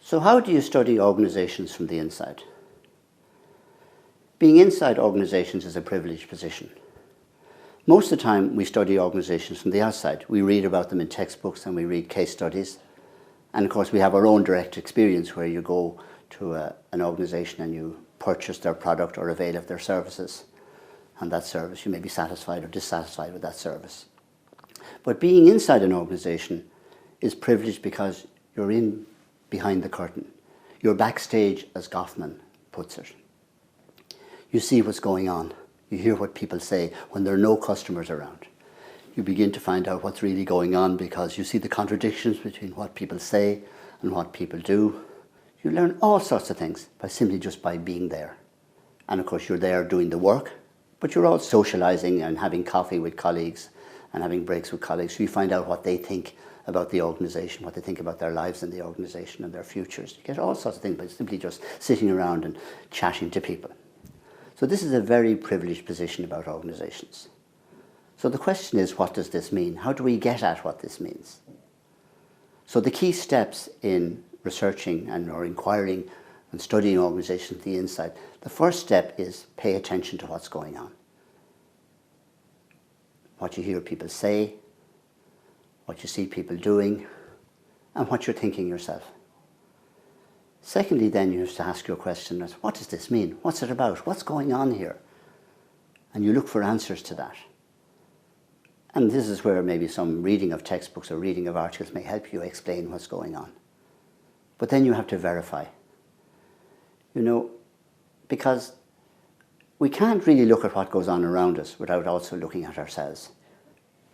So how do you study organizations from the inside? Being inside organizations is a privileged position. Most of the time we study organizations from the outside. We read about them in textbooks and we read case studies. And of course we have our own direct experience where you go to an organization and you purchase their product or avail of their services. And that service, you may be satisfied or dissatisfied with that service. But being inside an organization is privileged because you're in behind the curtain. You're backstage, as Goffman puts it. You see what's going on. You hear what people say when there are no customers around. You begin to find out what's really going on because you see the contradictions between what people say and what people do. You learn all sorts of things simply just by being there. And of course you're there doing the work, but you're all socializing and having coffee with colleagues and having breaks with colleagues. So you find out what they think about the organization, what they think about their lives in the organization and their futures. You get all sorts of things by simply just sitting around and chatting to people. So this is a very privileged position about organizations. So the question is, what does this mean? How do we get at what this means? So the key steps in researching or inquiring and studying organizations from the inside, the first step is pay attention to what's going on. What you hear people say, what you see people doing, and what you're thinking yourself. Secondly, then you have to ask your question, what does this mean? What's it about? What's going on here? And you look for answers to that. And this is where maybe some reading of textbooks or reading of articles may help you explain what's going on. But then you have to verify. Because we can't really look at what goes on around us without also looking at ourselves.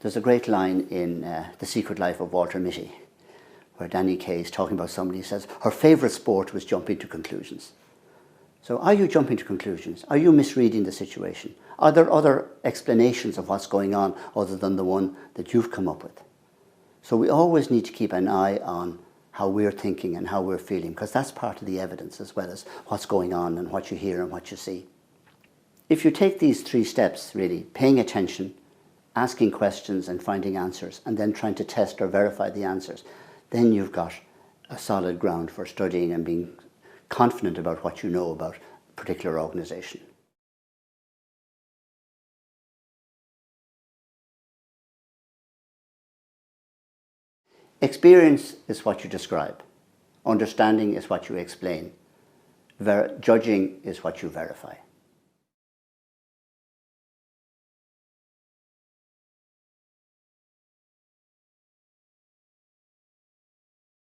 There's a great line in The Secret Life of Walter Mitty, where Danny Kaye is talking about somebody who says her favourite sport was jumping to conclusions. So are you jumping to conclusions? Are you misreading the situation? Are there other explanations of what's going on other than the one that you've come up with? So we always need to keep an eye on how we're thinking and how we're feeling, because that's part of the evidence as well as what's going on and what you hear and what you see. If you take these three steps, really, paying attention, asking questions and finding answers, and then trying to test or verify the answers, then you've got a solid ground for studying and being confident about what you know about a particular organization. Experience is what you describe. Understanding is what you explain. Judging is what you verify.